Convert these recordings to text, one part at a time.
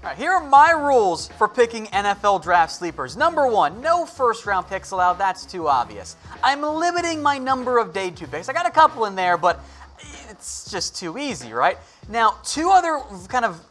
All right, here are my rules for picking NFL draft sleepers. Number 1, no first-round picks allowed. That's too obvious. I'm limiting my number of day 2 picks. I got a couple in there, but it's just too easy, right? Now, 2 other kind of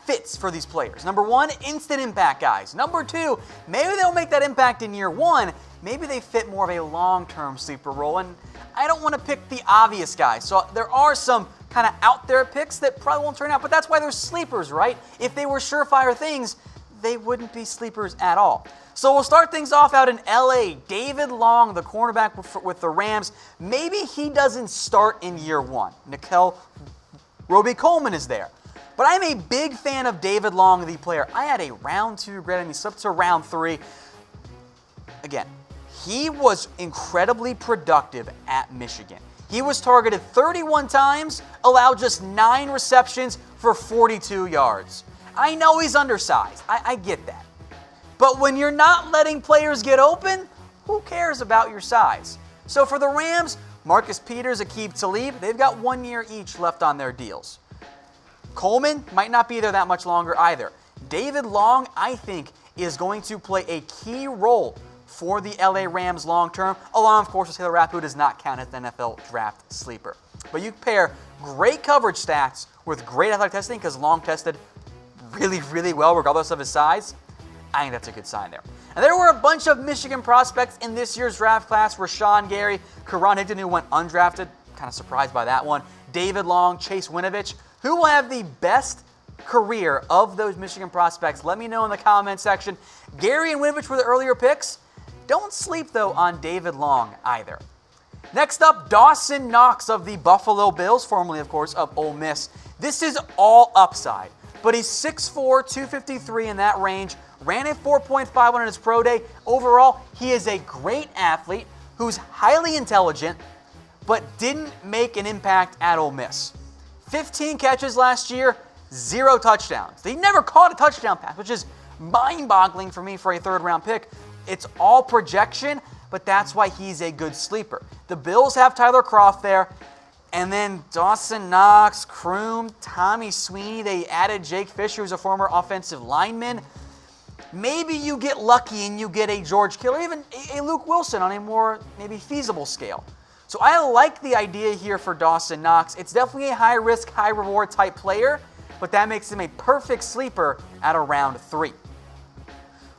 fits for these players. Number 1, instant impact guys. Number 2, maybe they'll make that impact in year 1. Maybe they fit more of a long-term sleeper role, and I don't want to pick the obvious guys. So there are some kind of out there picks that probably won't turn out, but that's why they're sleepers, right? If they were surefire things, they wouldn't be sleepers at all. So we'll start things off out in LA. David Long, the cornerback with the Rams, maybe he doesn't start in year 1. Nickel Roby-Coleman is there. But I'm a big fan of David Long, the player. I had a round 2 grade, and he slipped to round 3. Again, he was incredibly productive at Michigan. He was targeted 31 times, allowed just 9 receptions for 42 yards. I know he's undersized. I get that. But when you're not letting players get open, who cares about your size? So for the Rams, Marcus Peters, Aqib Talib, they've got 1 year each left on their deals. Coleman might not be there that much longer either. David Long, I think, is going to play a key role for the LA Rams long term, along, of course, with Taylor Rapp, who does not count as the NFL draft sleeper. But you pair great coverage stats with great athletic testing, because Long tested really, really well, regardless of his size. I think that's a good sign there. And there were a bunch of Michigan prospects in this year's draft class. Rashawn Gary, Karan Higdon, who went undrafted. Kind of surprised by that one. David Long, Chase Winovich. Who will have the best career of those Michigan prospects? Let me know in the comment section. Gary and Winovich were the earlier picks. Don't sleep, though, on David Long either. Next up, Dawson Knox of the Buffalo Bills, formerly, of course, of Ole Miss. This is all upside, but he's 6'4", 253 in that range, ran a 4.51 on his pro day. Overall, he is a great athlete who's highly intelligent, but didn't make an impact at Ole Miss. 15 catches last year, 0 touchdowns. He never caught a touchdown pass, which is mind-boggling for me for a third-round pick. It's all projection, but that's why he's a good sleeper. The Bills have Tyler Kroft there, and then Dawson Knox, Kroom, Tommy Sweeney. They added Jake Fisher, who's a former offensive lineman. Maybe you get lucky and you get a George Kittle, or even a Luke Wilson on a more maybe feasible scale. So I like the idea here for Dawson Knox. It's definitely a high-risk, high-reward type player, but that makes him a perfect sleeper at around 3.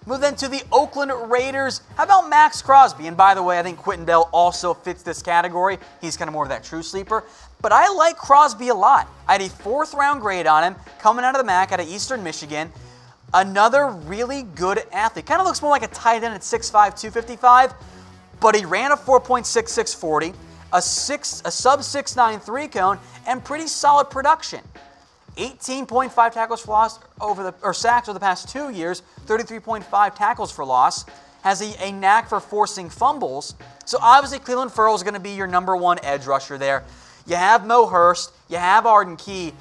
Move then to the Oakland Raiders. How about Maxx Crosby? And by the way, I think Quentin Bell also fits this category. He's kind of more of that true sleeper. But I like Crosby a lot. I had a 4th-round grade on him coming out of the MAC out of Eastern Michigan. Another really good athlete. Kind of looks more like a tight end at 6'5", 255. But he ran a 4.66 40, a sub 6'9" 3-cone, and pretty solid production. 18.5 tackles for loss sacks over the past 2 years, 33.5 tackles for loss. Has a knack for forcing fumbles. So obviously Cleveland Ferrell is going to be your number 1 edge rusher there. You have Mo Hurst, you have Arden Key.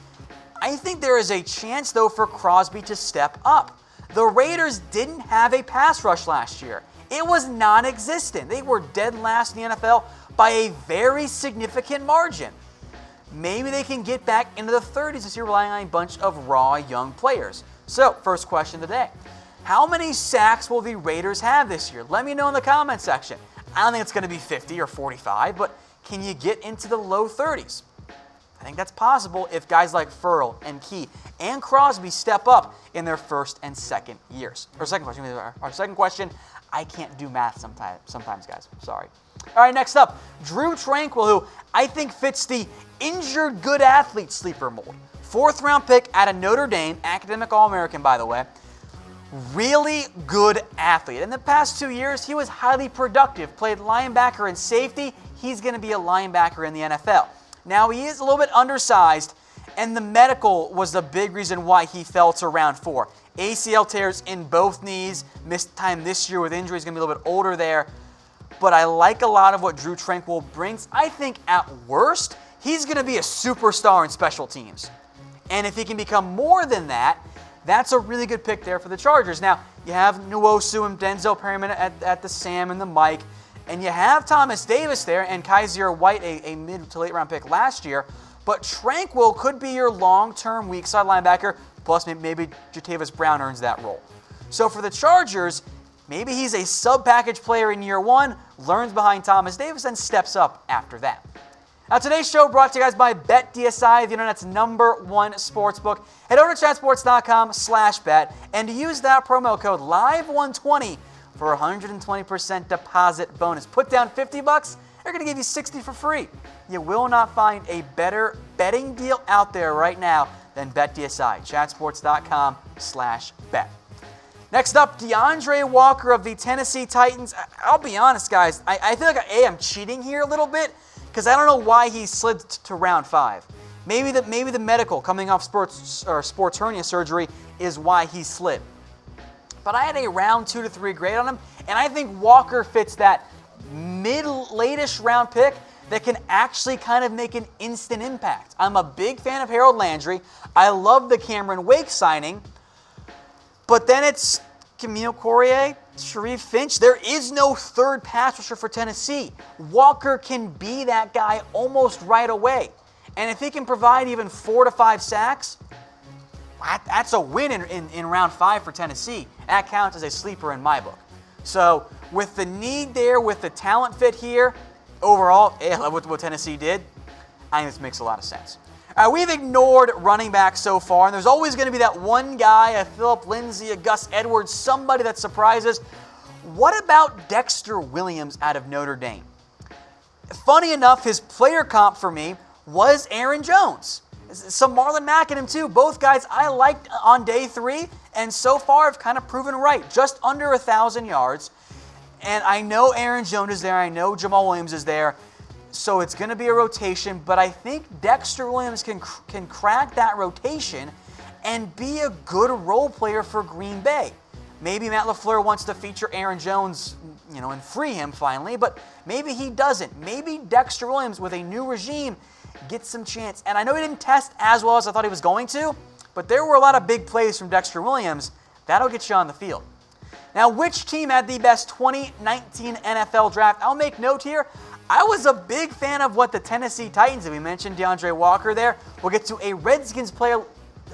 I think there is a chance, though, for Crosby to step up. The Raiders didn't have a pass rush last year. It was non-existent. They were dead last in the NFL by a very significant margin. Maybe they can get back into the 30s this year relying on a bunch of raw young players. So, first question today. How many sacks will the Raiders have this year? Let me know in the comment section. I don't think it's going to be 50 or 45, but can you get into the low 30s? I think that's possible if guys like Ferrell and Key and Crosby step up in their first and second years. Our second question, I can't do math sometimes, guys. Sorry. All right, next up, Drue Tranquill, who I think fits the injured good athlete sleeper mold. 4th-round pick out of Notre Dame, academic All-American, by the way. Really good athlete. In the past 2 years, he was highly productive, played linebacker and safety. He's going to be a linebacker in the NFL. Now, he is a little bit undersized, and the medical was the big reason why he fell to round 4. ACL tears in both knees, missed time this year with injuries, going to be a little bit older there. But I like a lot of what Drue Tranquill brings. I think at worst, he's going to be a superstar in special teams. And if he can become more than that, that's a really good pick there for the Chargers. Now, you have Nwosu and Denzel Perryman at the Sam and the Mike. And you have Thomas Davis there and Kaiser White, a mid to late round pick last year. But Tranquill could be your long-term weak side linebacker, Plus, maybe Jatavis Brown earns that role. So for the Chargers, maybe he's a sub-package player in year one, learns behind Thomas Davis, and steps up after that. Now, today's show brought to you guys by BetDSI, the internet's #1 sportsbook. Head over to chatsports.com/bet and use that promo code LIVE120 for a 120% deposit bonus. Put down $50, they're going to give you $60 for free. You will not find a better betting deal out there right now than BetDSI. Chatsports.com/bet. Next up, DeAndre Walker of the Tennessee Titans. I'll be honest, guys. I feel like I'm cheating here a little bit because I don't know why he slid to round 5. Maybe the medical coming off sports hernia surgery is why he slid. But I had a round 2 to 3 grade on him, and I think Walker fits that mid-late-ish round pick that can actually kind of make an instant impact. I'm a big fan of Harold Landry. I love the Cameron Wake signing. But then it's Camille Corrier, Sharif Finch. There is no third pass rusher for Tennessee. Walker can be that guy almost right away. And if he can provide even 4 to 5 sacks, that's a win in round 5 for Tennessee. That counts as a sleeper in my book. So with the need there, with the talent fit here, overall, I love what Tennessee did. I think this makes a lot of sense. We've ignored running back so far, and there's always going to be that one guy, a Phillip Lindsay, a Gus Edwards, somebody that surprises. What about Dexter Williams out of Notre Dame? Funny enough, his player comp for me was Aaron Jones. Some Marlon Mack in him too. Both guys I liked on day 3, and so far have kind of proven right. Just under 1,000 yards. And I know Aaron Jones is there. I know Jamal Williams is there. So it's going to be a rotation, but I think Dexter Williams can crack that rotation and be a good role player for Green Bay. Maybe Matt LaFleur wants to feature Aaron Jones, and free him finally, but maybe he doesn't. Maybe Dexter Williams, with a new regime, gets some chance. And I know he didn't test as well as I thought he was going to, but there were a lot of big plays from Dexter Williams. That'll get you on the field. Now, which team had the best 2019 NFL draft? I'll make note here. I was a big fan of what the Tennessee Titans did. We mentioned DeAndre Walker there. We'll get to a Redskins player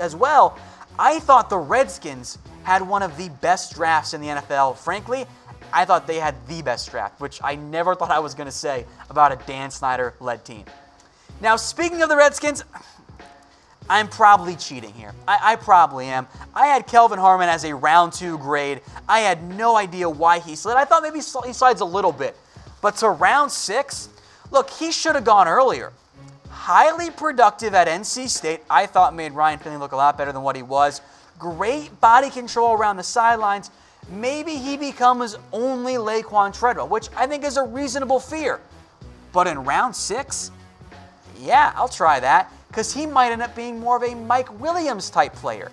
as well. I thought the Redskins had one of the best drafts in the NFL. Frankly, I thought they had the best draft, which I never thought I was going to say about a Dan Snyder-led team. Now, speaking of the Redskins, I'm probably cheating here. I probably am. I had Kelvin Harmon as a round 2 grade. I had no idea why he slid. I thought maybe he slides a little bit. But to round 6, look, he should have gone earlier. Highly productive at NC State. I thought made Ryan Finley look a lot better than what he was. Great body control around the sidelines. Maybe he becomes only Laquan Treadwell, which I think is a reasonable fear. But in round 6, yeah, I'll try that, because he might end up being more of a Mike Williams type player.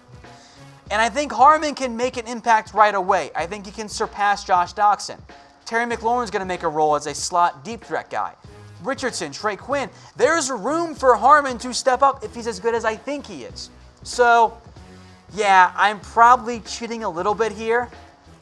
And I think Harmon can make an impact right away. I think he can surpass Josh Dawson. Terry McLaurin's going to make a role as a slot deep threat guy. Richardson, Trey Quinn. There's room for Harmon to step up if he's as good as I think he is. So, yeah, I'm probably cheating a little bit here.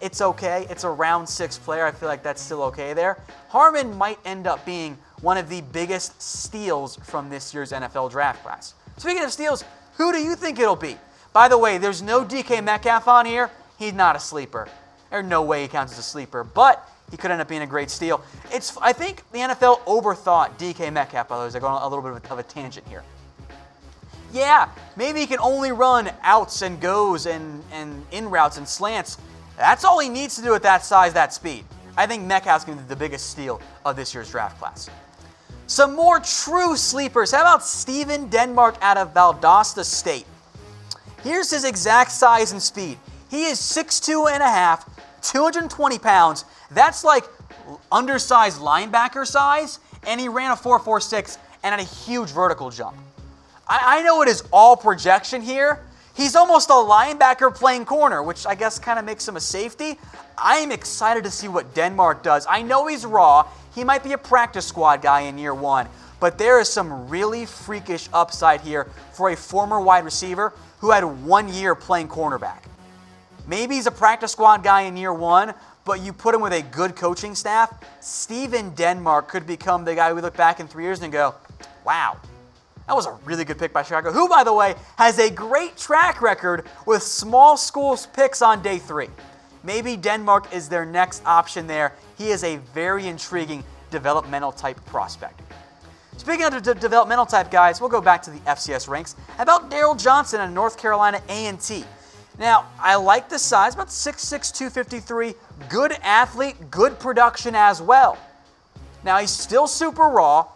It's okay. It's a round 6 player. I feel like that's still okay there. Harmon might end up being one of the biggest steals from this year's NFL draft class. Speaking of steals, who do you think it'll be? By the way, there's no DK Metcalf on here. He's not a sleeper. There's no way he counts as a sleeper, but he could end up being a great steal. I think the NFL overthought DK Metcalf, by the way, as I go on a little bit of a tangent here. Yeah, maybe he can only run outs and goes and in routes and slants. That's all he needs to do at that size, that speed. I think Metcalf's going to be the biggest steal of this year's draft class. Some more true sleepers. How about Steven Denmark out of Valdosta State? Here's his exact size and speed. He is 6'2 and a half, 220 pounds. That's like undersized linebacker size, and he ran a 4.46 and had a huge vertical jump. I know it is all projection here. He's almost a linebacker playing corner, which I guess kind of makes him a safety. I am excited to see what Denmark does. I know he's raw. He might be a practice squad guy in year 1, but there is some really freakish upside here for a former wide receiver who had 1 year playing cornerback. Maybe he's a practice squad guy in year 1, but you put him with a good coaching staff, Steven Denmark could become the guy we look back in 3 years and go, wow, That was a really good pick by Chicago, who, by the way, has a great track record with small schools picks on day 3. Maybe Denmark is their next option there. He is a very intriguing developmental type prospect. Speaking of developmental type guys, we'll go back to the FCS ranks. How about Darryl Johnson at North Carolina A&T? Now, I like the size, about 6'6", 253, good athlete, good production as well. Now, he's still super raw,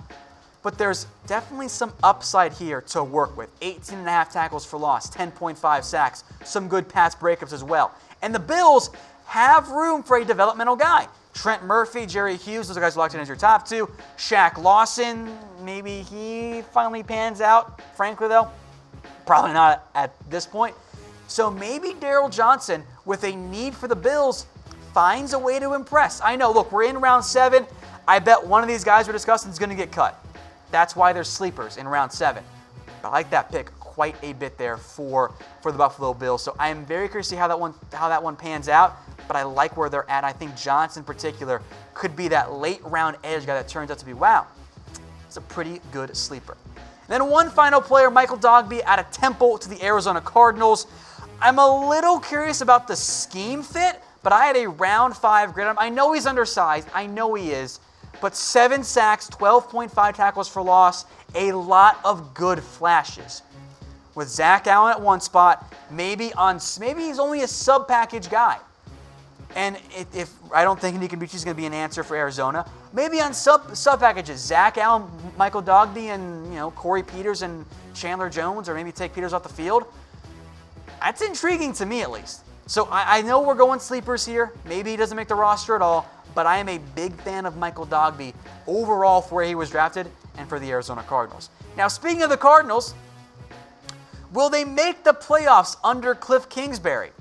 but there's definitely some upside here to work with. 18.5 tackles for loss, 10.5 sacks, some good pass breakups as well. And the Bills have room for a developmental guy. Trent Murphy, Jerry Hughes, those are guys who locked in as your top 2. Shaq Lawson, maybe he finally pans out. Frankly, though, probably not at this point. So maybe Darryl Johnson, with a need for the Bills, finds a way to impress. I know, look, we're in round 7. I bet one of these guys we're discussing is going to get cut. That's why they're sleepers in round 7. But I like that pick quite a bit there for the Buffalo Bills. So I am very curious to see how that one pans out. But I like where they're at. I think Johnson in particular could be that late round edge guy that turns out to be, wow, it's a pretty good sleeper. And then one final player, Michael Dogbe out of Temple to the Arizona Cardinals. I'm a little curious about the scheme fit, but I had a round 5 grade on him. I know he's undersized. I know he is. But 7 sacks, 12.5 tackles for loss, a lot of good flashes. With Zach Allen at one spot, maybe he's only a sub-package guy. And if I don't think Nick Bucci is going to be an answer for Arizona, maybe on sub packages, Zach Allen, Michael Dogbe, and Corey Peters and Chandler Jones, or maybe take Peters off the field. That's intriguing to me, at least. So I know we're going sleepers here. Maybe he doesn't make the roster at all, but I am a big fan of Michael Dogbe overall for where he was drafted and for the Arizona Cardinals. Now, speaking of the Cardinals, will they make the playoffs under Cliff Kingsbury?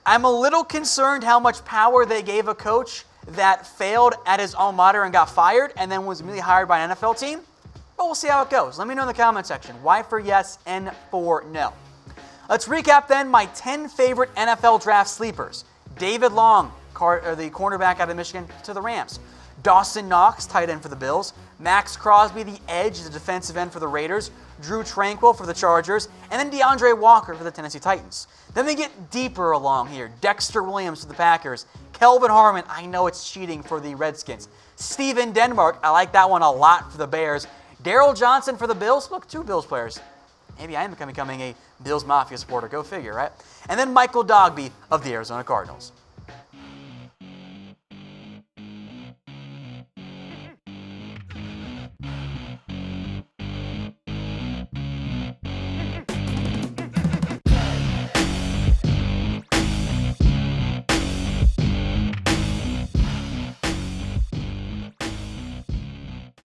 I'm a little concerned how much power they gave a coach that failed at his alma mater and got fired and then was immediately hired by an NFL team. But we'll see how it goes. Let me know in the comment section. Y for yes, N for no. Let's recap then my 10 favorite NFL draft sleepers. David Long, the cornerback out of Michigan, to the Rams. Dawson Knox, tight end for the Bills. Maxx Crosby, the edge, the defensive end for the Raiders. Drue Tranquill for the Chargers. And then DeAndre Walker for the Tennessee Titans. Then they get deeper along here. Dexter Williams for the Packers. Kelvin Harmon, I know it's cheating, for the Redskins. Steven Denmark, I like that one a lot for the Bears. Darryl Johnson for the Bills. Look, 2 Bills players. Maybe I am becoming a Bills Mafia supporter. Go figure, right? And then Michael Dogbe of the Arizona Cardinals.